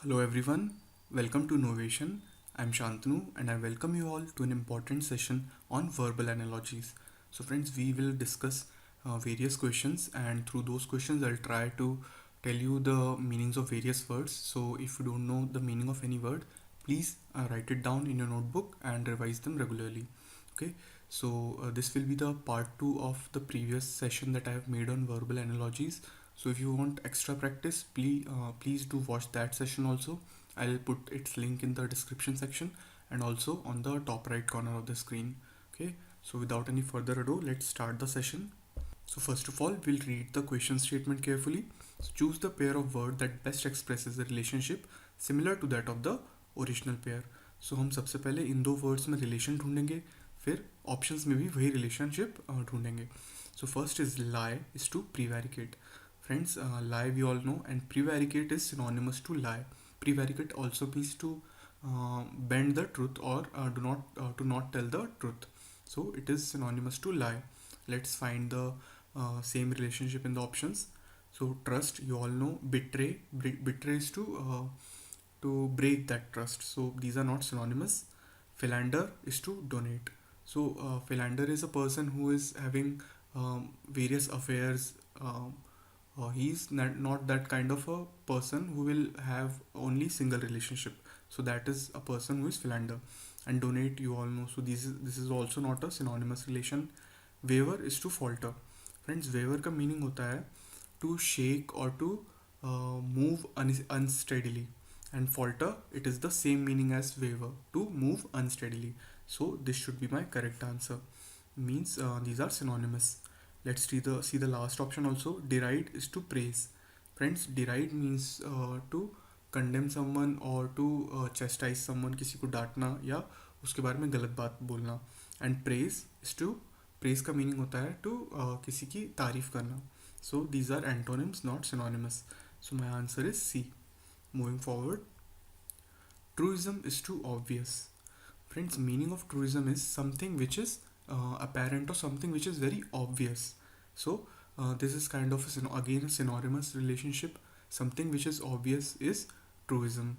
Hello everyone, welcome to Novation. I'm Shantanu and I welcome you all to an important session on verbal analogies. So friends, we will discuss various questions and through those questions I'll try to tell you the meanings of various words. So if you don't know the meaning of any word, please write it down in your notebook and revise them regularly. Okay, so this will be the part 2 of the previous session that I have made on verbal analogies. So if you want extra practice, please do watch that session also. I'll put its link in the description section and also on the top right corner of the screen. Okay, so without any further ado, let's start the session. So first of all, we'll read the question statement carefully. So choose the pair of words that best expresses the relationship similar to that of the original pair. So हम सबसे पहले इन दो words में relation ढूंढेंगे, फिर options में भी वही रिलेशनशिप ढूंढेंगे. So first is lie is to prevaricate. Friends, lie we all know, and prevaricate is synonymous to lie. Prevaricate also means to bend the truth or to not tell the truth. So it is synonymous to lie. Let's find the same relationship in the options. So trust, you all know. Betray is to break that trust. So these are not synonymous. Philander is to donate. So philander is a person who is having various affairs. He's not that kind of a person who will have only single relationship. So that is a person who is philander. And donate, you all know. So this is also not a synonymous relation. Waver is to falter. Friends, waver का meaning होता है to shake or to move unsteadily, and falter, it is the same meaning as waver, to move unsteadily. So this should be my correct answer. Means these are synonymous. Let's see the last option also. Deride is to praise. Friends, deride means to condemn someone or to chastise someone, किसी को डांटना या उसके बारे में गलत बात बोलना. And praise is to, praise का meaning होता है to किसी की तारीफ करना. So these are antonyms, not synonymous. So my answer is C. Moving forward, truism is too obvious. Friends, meaning of truism is something which is apparent or something which is very obvious. So this is kind of again a synonymous relationship. Something which is obvious is truism.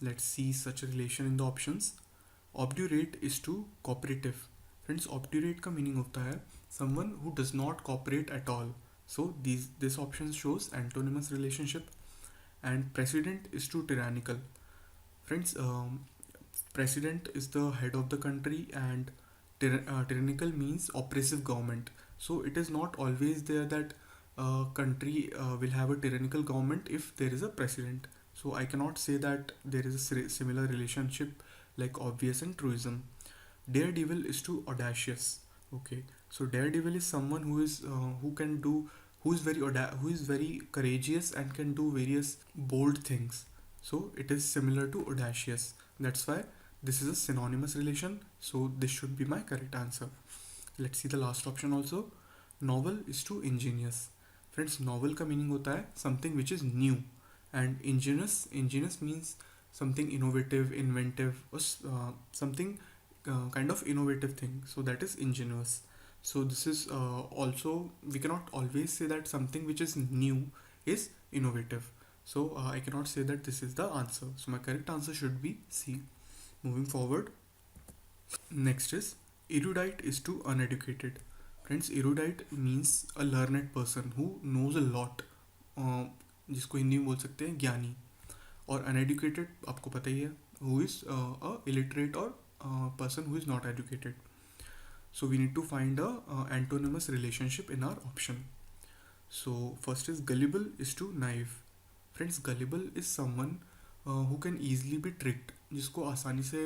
Let's see such a relation in the options. Obdurate is to cooperative. Friends, obdurate का meaning होता है someone who does not cooperate at all. So this option shows antonymous relationship. And president is to tyrannical. Friends, president is the head of the country, and tyrannical means oppressive government. So it is not always there that country will have a tyrannical government if there is a president. So I cannot say that there is a similar relationship like obvious and truism. Daredevil is to audacious. Okay, so daredevil is someone who is who can do, who is who is very courageous and can do various bold things. So it is similar to audacious. That's why this is a synonymous relation. So this should be my correct answer. Let's see the last option also. Novel is to ingenious. Friends, novel का meaning होता है something which is new, and ingenious means something innovative, inventive, or something kind of innovative thing. So that is ingenious. So this is also, we cannot always say that something which is new is innovative. So I cannot say that this is the answer. So my correct answer should be C. Moving forward, next is erudite is to uneducated. Friends, erudite means a learned person who knows a lot, जिसको हिंदी में बोल सकते हैं ज्ञानी. और uneducated आपको पता ही है, who is a illiterate or person who is not educated. So we need to find a antonymous relationship in our option. So first is gullible is to naive. Friends, gullible is someone who can easily be tricked, जिसको आसानी से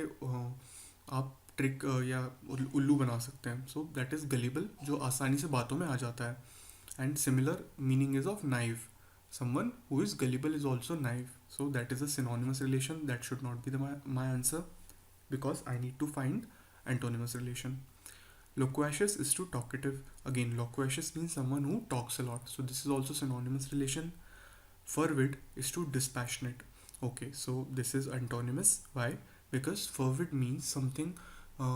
आप trick या उल्लू बना सकते हैं. So that is gullible, जो आसानी से बातों में आ जाता है. And similar meaning is of naive. Someone who is gullible is also naive. So that is a synonymous relation. That should not be my answer, because I need to find antonymous relation. Loquacious is to talkative. Again, loquacious means someone who talks a lot. So this is also synonymous relation. Fervid is to dispassionate. Okay, so this is antonymous. Why? Because fervid means something,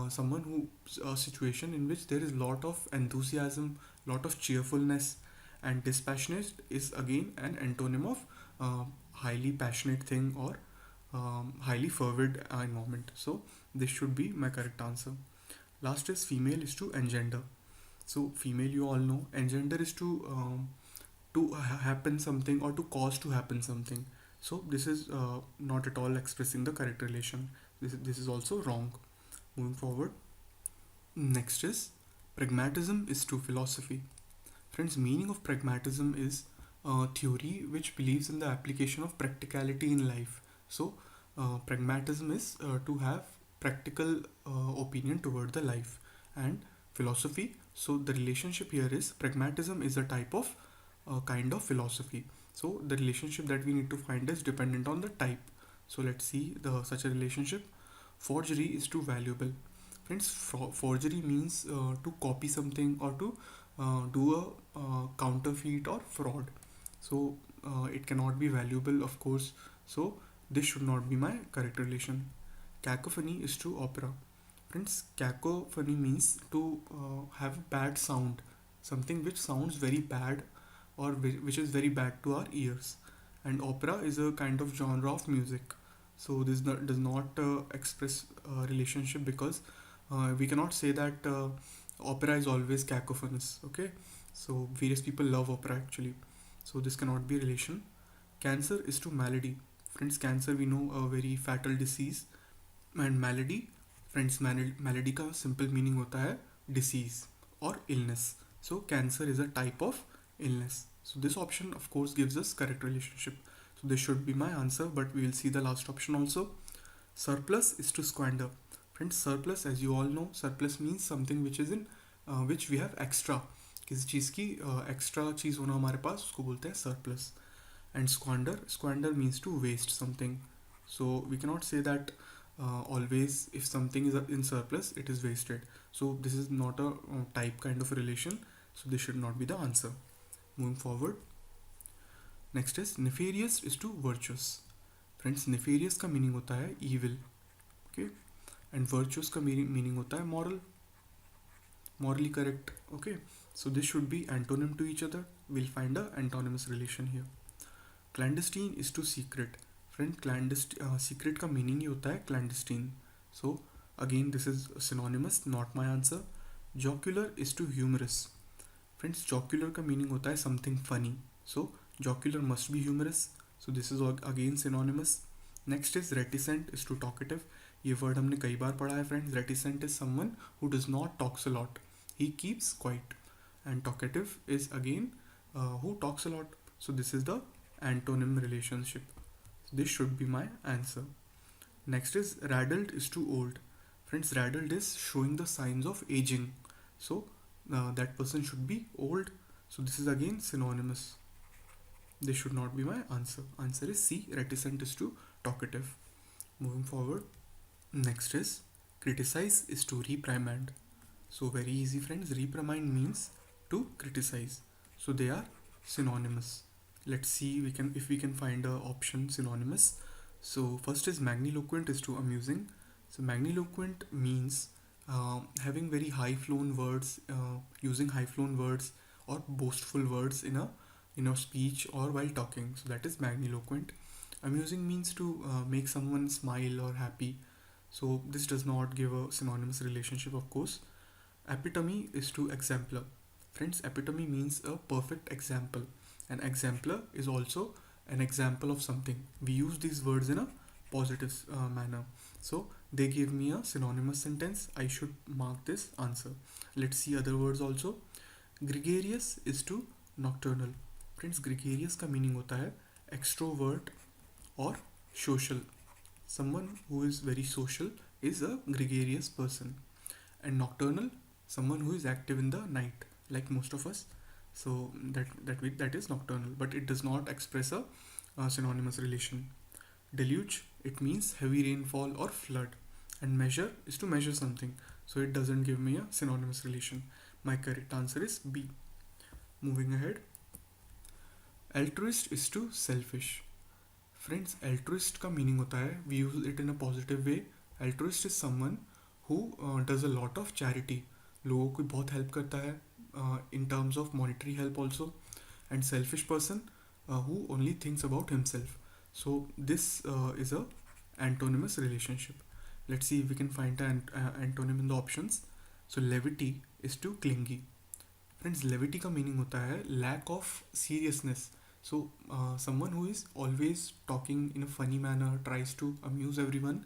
someone who, a situation in which there is lot of enthusiasm, lot of cheerfulness, and dispassionate is again an antonym of highly passionate thing or highly fervid environment. So this should be my correct answer. Last is female is to engender. So female, you all know, engender is to happen something or to cause to happen something. So this is not at all expressing the correct relation. This is also wrong. Moving forward, next is pragmatism is to philosophy. Friends, meaning of pragmatism is a theory which believes in the application of practicality in life. So pragmatism is to have practical opinion toward the life, and philosophy. So the relationship here is pragmatism is a type of kind of philosophy. So the relationship that we need to find is dependent on the type. So let's see the such a relationship. Forgery is too valuable. Friends, forgery means to copy something or to do a counterfeit or fraud. So it cannot be valuable, of course. So this should not be my correct relation. Cacophony is to opera. Friends, cacophony means to have a bad sound, something which sounds very bad or which is very bad to our ears. And opera is a kind of genre of music. So this does not express a relationship, because we cannot say that opera is always cacophonous. Okay, so various people love opera actually. So this cannot be a relation. Cancer is to malady. Friends, cancer we know a very fatal disease, and malady, friends, malady का simple meaning होता है disease or illness. So cancer is a type of illness. So this option of course gives us correct relationship. So this should be my answer, but we will see the last option also. Surplus is to squander. Friends, surplus, as you all know, surplus means something which is in which we have extra. किसी चीज़ की extra चीज़ होना हमारे पास, उसको बोलते हैं surplus. And squander means to waste something. So we cannot say that always if something is in surplus it is wasted. So this is not a type kind of a relation, so this should not be the answer. Moving forward, next is nefarious is to virtuous. Friends, nefarious का meaning होता है evil, okay, and virtuous का meaning होता है moral, morally correct. Okay, so this should be antonym to each other. We'll find a antonymous relation here. Clandestine is to secret. Friend, secret का meaning ही होता है clandestine. So again this is synonymous, not my answer. Jocular is to humorous. Friends, jocular का meaning होता है something funny. So jocular must be humorous. So this is again synonymous. Next is reticent is to talkative. ये word हमने कई बार पढ़ा है friends. Reticent is someone who does not talks a lot. He keeps quiet. And talkative is again who talks a lot. So this is the antonym relationship. This should be my answer. Next is raddled is too old. Friends, raddled is showing the signs of aging. So that person should be old. So this is again synonymous. This should not be my answer. Answer is C, reticent is to talkative. Moving forward, next is criticize is to reprimand. So very easy friends, reprimand means to criticize. So they are synonymous. Let's see if we can find a option synonymous. So first is magniloquent is to amusing. So magniloquent means having very high flown words, using high flown words or boastful words in a speech or while talking. So that is magniloquent. Amusing means to make someone smile or happy. So this does not give a synonymous relationship, of course. Epitome is to exemplar. Friends, epitome means a perfect example. An exemplar is also an example of something. We use these words in a positive manner. So they give me a synonymous sentence. I should mark this answer. Let's see other words also. Gregarious is to nocturnal. Friends, gregarious का meaning होता है extrovert or social. Someone who is very social is a gregarious person. And nocturnal, someone who is active in the night, like most of us. So that is nocturnal, but it does not express a synonymous relation. Deluge, it means heavy rainfall or flood. And measure is to measure something, so it doesn't give me a synonymous relation. My correct answer is B. Moving ahead, altruist is to selfish. Friends, altruist का meaning होता है, we use it in a positive way. Altruist is someone who does a lot of charity. लोगों को बहुत help करता है in terms of monetary help also. And selfish person who only thinks about himself. So this is a antonymous relationship. Let's see if we can find an antonym in the options. So levity is to clingy. Friends, levity का meaning होता है lack of seriousness. So someone who is always talking in a funny manner, tries to amuse everyone,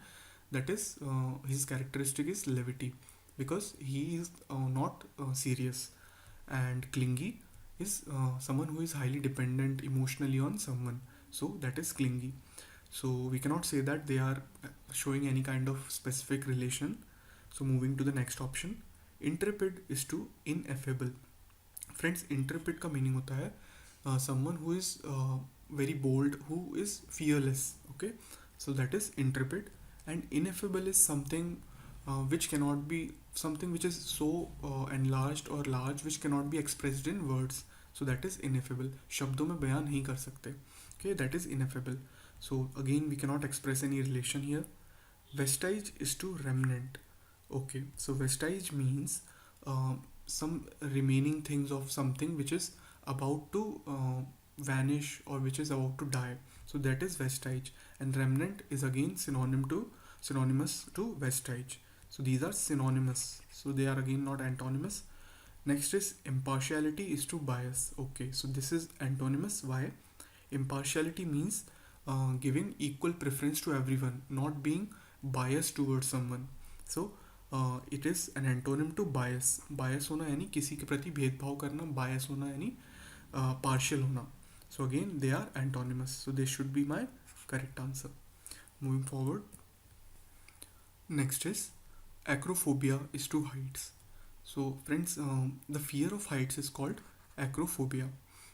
that is his characteristic is levity, because he is not serious. And clingy is someone who is highly dependent emotionally on someone, so that is clingy. So we cannot say that they are showing any kind of specific relation. So moving to the next option, intrepid is to ineffable. Friends, intrepid का meaning होता है someone who is very bold, who is fearless. Okay, so that is intrepid. And ineffable is something which cannot be, something which is so enlarged or large which cannot be expressed in words. So that is ineffable. शब्दों में बयान नहीं कर सकते. Okay, that is ineffable. So again we cannot express any relation here. Vestige is to remnant. Okay, so vestige means some remaining things of something which is about to vanish or which is about to die. So that is vestige. And remnant is again synonymous to vestige. So these are synonymous. So they are again not antonymous. Next is impartiality is to bias. Okay, so this is antonymous. Why? Impartiality means giving equal preference to everyone, not being biased towards someone. So it is an antonym to bias. Bias होना यानी किसी के प्रति भेदभाव करना, bias होना यानी partial होना. So again they are antonymous. So this should be my correct answer. Moving forward. Next is acrophobia is to heights. So friends, the fear of heights is called acrophobia.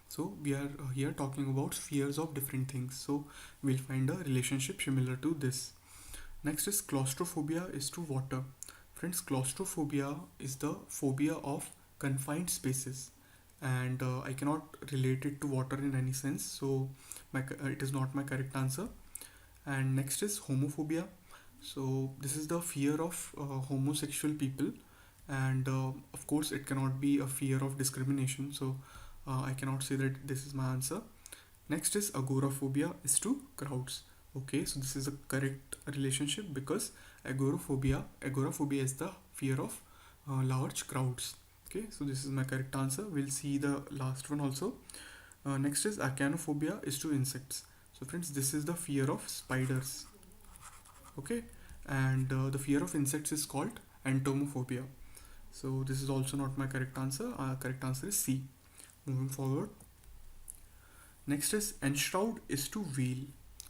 So we are here talking about fears of different things. So we'll find a relationship similar to this. Next is claustrophobia is to water. Friends, claustrophobia is the phobia of confined spaces, and I cannot relate it to water in any sense. So it is not my correct answer. And next is homophobia. So this is the fear of homosexual people, and of course it cannot be a fear of discrimination. So I cannot say that this is my answer. Next is agoraphobia is to crowds. Okay, so this is a correct relationship because agoraphobia is the fear of large crowds. Okay, so this is my correct answer. We'll see the last one also. Next is arachnophobia is to insects. So friends, this is the fear of spiders. Okay, and the fear of insects is called entomophobia. So this is also not my correct answer. Correct answer is C. Moving forward. Next is enshroud is to veil.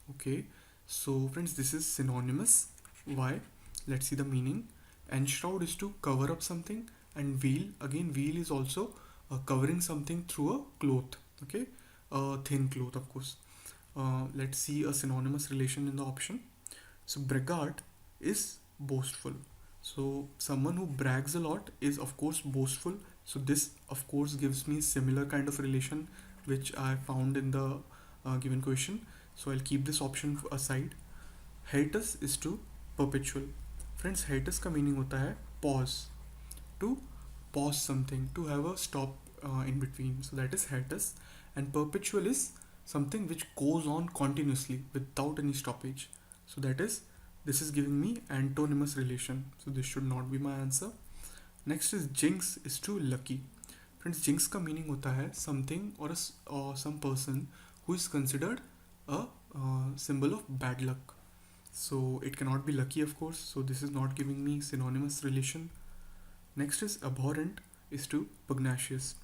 Okay, so friends, this is synonymous. Why? Let's see the meaning. Enshroud is to cover up something, and veil, again veil is also covering something through a cloth. Okay, a thin cloth, of course. Let's see a synonymous relation in the option. So braggart is boastful. So someone who brags a lot is of course boastful. So this of course gives me similar kind of relation which I found in the given question. So I'll keep this option aside. Hiatus is to perpetual. Friends, hiatus का meaning होता है pause. To pause something, to have a stop in between. So that is hiatus. And perpetual is something which goes on continuously without any stoppage. So that is, this is giving me antonymous relation. So this should not be my answer. Next is jinx is to lucky. Friends, jinx का meaning होता है something or some person who is considered a symbol of bad luck. So it cannot be lucky, of course. So this is not giving me synonymous relation. Next is abhorrent is to pugnacious.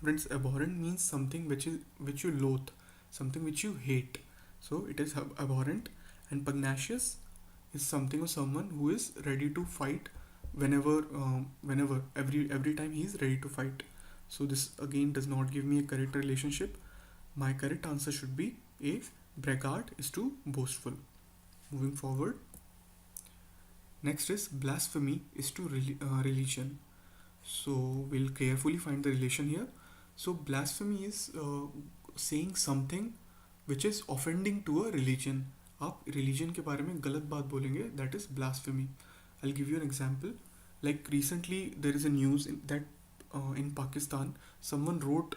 Friends, abhorrent means something which you loathe, something which you hate. So it is abhorrent. And pugnacious is something or someone who is ready to fight whenever every time he is ready to fight. So this again does not give me a correct relationship. My correct answer should be A. Braggart is to boastful. Moving forward. Next is blasphemy is to religion. So we'll carefully find the relation here. So blasphemy is saying something which is offending to a religion. आप religion के बारे में गलत बात बोलेंगे, that is blasphemy. I'll give you an example. Like recently there is a news that in Pakistan someone wrote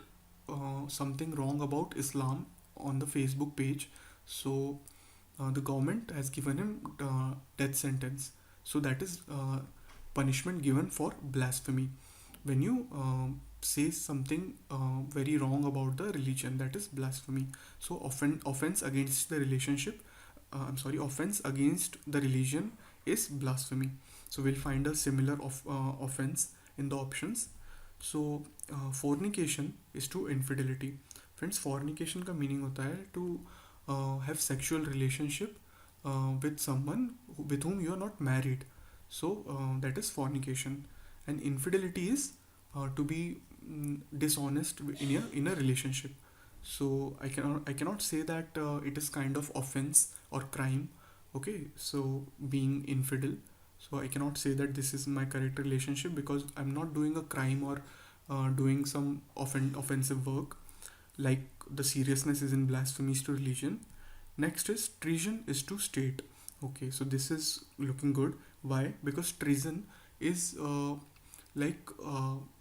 something wrong about Islam on the Facebook page. So the government has given him death sentence. So that is punishment given for blasphemy. When you say something very wrong about the religion, that is blasphemy. So offense against the relationship, offense against the religion is blasphemy. So we'll find a similar offense in the options. So fornication is to infidelity. Friends, fornication का meaning होता है to have sexual relationship with someone with whom you are not married. So that is fornication. And infidelity is to be dishonest in a relationship. So I cannot say that it is kind of offense or crime. Okay, so being infidel, so I cannot say that this is my correct relationship because I'm not doing a crime or doing some offensive work. Like the seriousness is in blasphemies to religion. Next is treason is to state. Okay, so this is looking good. Why? Because treason is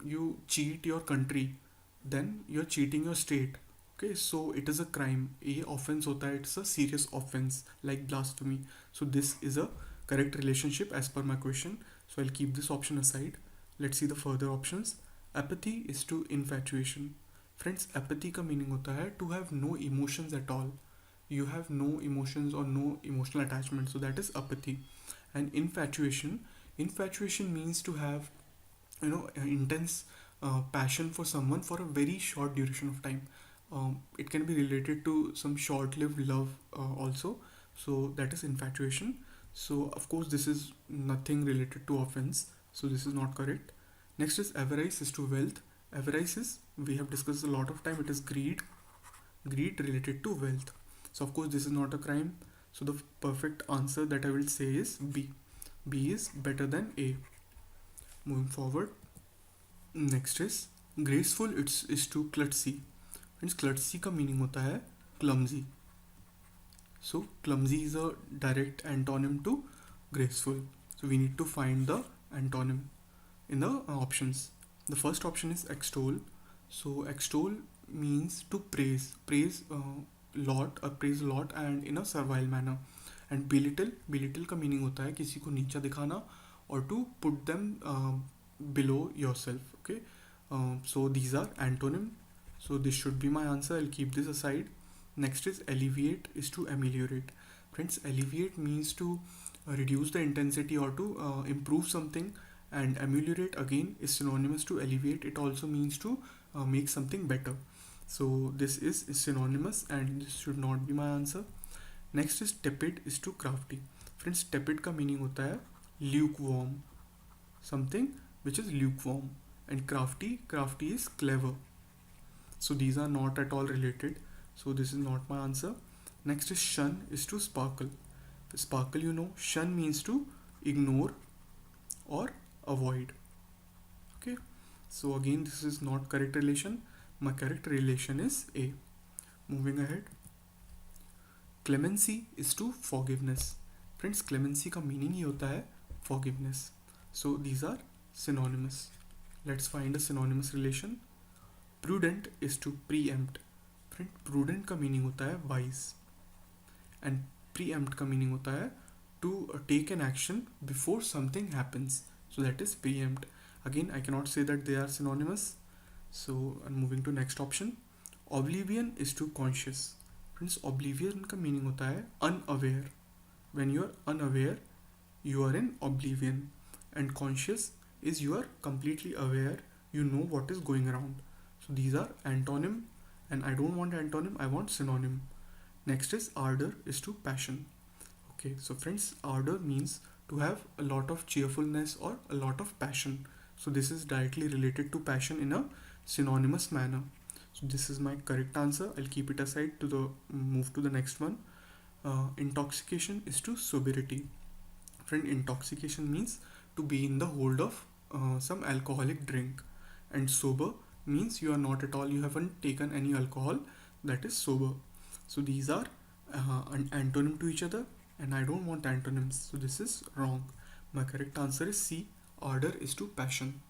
you cheat your country, then you're cheating your state. Okay, so it is a crime. A offense hota hai, it's a serious offense like blasphemy. So this is a correct relationship as per my question. So I'll keep this option aside. Let's see the further options. Apathy is to infatuation. Friends, apathy का meaning होता है to have no emotions at all. You have no emotions or no emotional attachment, so that is apathy. And infatuation means to have intense passion for someone for a very short duration of time. It can be related to some short-lived love also. So that is infatuation. So of course this is nothing related to offense, so this is not correct. Next is avarice is to wealth. Avarice is, we have discussed a lot of time, it is greed related to wealth. So of course this is not a crime. So the perfect answer that I will say is B. B is better than A. Moving forward. Next is graceful is to klutzy. Friends, klutzy का meaning होता है clumsy. So clumsy is a direct antonym to graceful. So we need to find the antonym in the options. The first option is extol. So extol means to praise praise a lot and in a servile manner. And belittle का meaning होता है किसी को नीचा दिखाना or to put them below yourself. Okay, so these are antonym. So this should be my answer. I'll keep this aside. Next is alleviate is to ameliorate. Friends, alleviate means to reduce the intensity or to improve something, and ameliorate again is synonymous to alleviate. It also means to make something better. So this is synonymous and this should not be my answer. Next is tepid is to crafty. Friends, tepid का meaning होता है lukewarm, something which is lukewarm, and crafty is clever. So these are not at all related, so this is not my answer. Next is shun is to sparkle. Sparkle, shun means to ignore or avoid. Okay, so again this is not correct relation. My correct relation is A. Moving ahead. Clemency is to forgiveness. Friends, clemency का meaning ही होता है forgiveness. So these are synonymous. Let's find a synonymous relation. Prudent is to preempt. Friend, prudent का meaning होता है wise, and preempt का meaning होता है to take an action before something happens. So that is preempt. Again, I cannot say that they are synonymous. So I'm moving to next option. Oblivion is to conscious. Friends, oblivion का meaning होता है unaware. When you are unaware, you are in oblivion, and conscious is you are completely aware, you know what is going around. So these are antonym, and I don't want antonym, I want synonym. Next is ardor is to passion. Okay, so friends, ardor means to have a lot of cheerfulness or a lot of passion. So this is directly related to passion in a synonymous manner. So this is my correct answer. I'll keep it aside to the move to the next one. Intoxication is to sobriety. Friend, intoxication means to be in the hold of some alcoholic drink, and sober means you are not at all, you haven't taken any alcohol, that is sober. So these are an antonym to each other, and I don't want antonyms, so this is wrong. My correct answer is C. Ardor is to passion.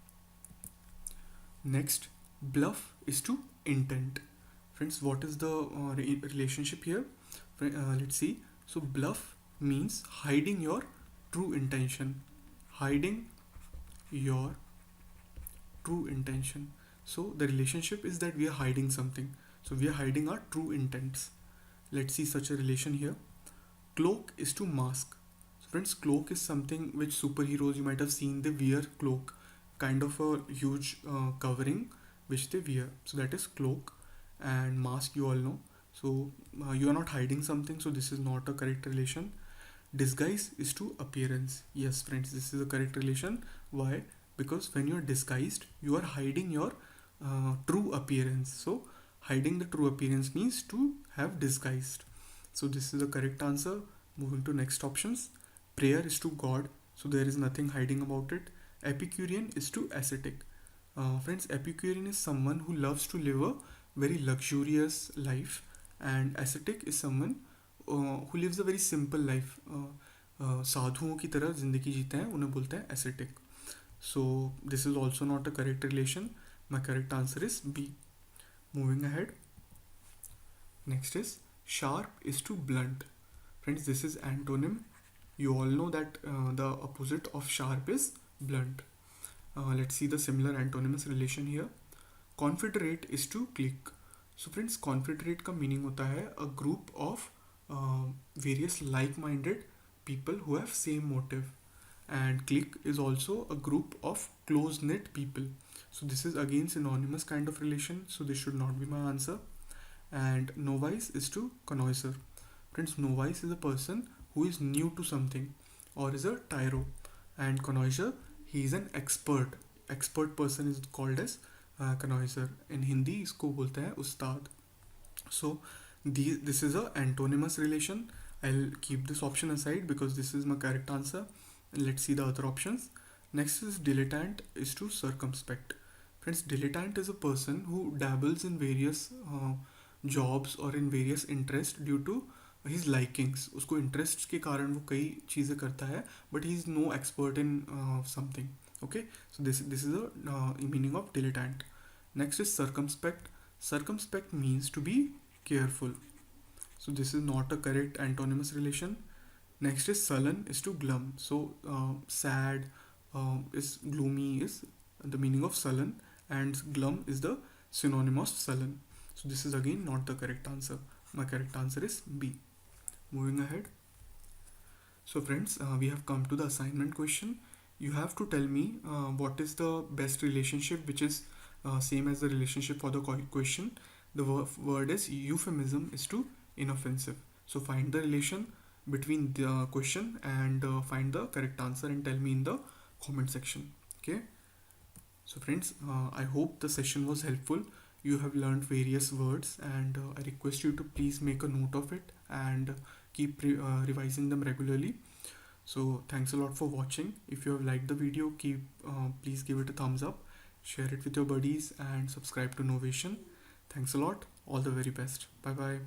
Next, bluff is to intent. Friends, what is the relationship here? Let's see. So bluff means hiding your true intention. Hiding your true intention. So the relationship is that we are hiding something. So we are hiding our true intents. Let's see such a relation here. Cloak is to mask. So friends, cloak is something which superheroes you might have seen, they wear cloak, kind of a huge covering which they wear. So that is cloak. And mask you all know. So you are not hiding something, so this is not a correct relation. Disguise is to appearance. Yes, friends, this is a correct relation. Why? Because when you are disguised, you are hiding your true appearance. So hiding the true appearance means to have disguised. So this is the correct answer. Moving to next options. Prayer is to God. So there is nothing hiding about it. Epicurean is to ascetic. Friends, Epicurean is someone who loves to live a very luxurious life, and ascetic is someone who lives a very simple life. साधुओं की तरह जिंदगी जीते हैं, उन्हें बोलते हैं ascetic. So this is also not a correct relation. My correct answer is B. Moving ahead. Next is sharp is to blunt. Friends, this is antonym. You all know that the opposite of sharp is blunt. Let's see the similar antonymous relation here. Confederate is to clique. So friends, confederate का meaning होता है a group of various like-minded people who have same motive, and clique is also a group of close-knit people. So this is again synonymous kind of relation, so this should not be my answer. And novice is to connoisseur. Friends, novice is a person who is new to something or is a tyro, and connoisseur, he is an expert. Expert person is called as connoisseur. In Hindi इसको बोलते हैं उस्ताद. So this is a antonymous relation. I'll keep this option aside because this is my correct answer. Let's see the other options. Next is dilettante is to circumspect. Friends, dilettante is a person who dabbles in various jobs or in various interests due to his likings. उसको interests के कारण वो कई चीज़ें करता है, but he is no expert in something. Okay, so this is the meaning of dilettante. Next is circumspect. Circumspect means to be careful. So this is not a correct antonymous relation. Next is sullen is to glum. So sad is gloomy is the meaning of sullen, and glum is the synonym of sullen. So this is again not the correct answer. My correct answer is B. Moving ahead. So friends, we have come to the assignment question. You have to tell me what is the best relationship which is same as the relationship for the question. The word is euphemism is to inoffensive. So find the relation between the question and find the correct answer and tell me in the comment section. Okay. So friends, I hope the session was helpful. You have learned various words, and I request you to please make a note of it and keep revising them regularly. So thanks a lot for watching. If you have liked the video, please give it a thumbs up, share it with your buddies, and subscribe to Novation. Thanks a lot. All the very best. Bye bye.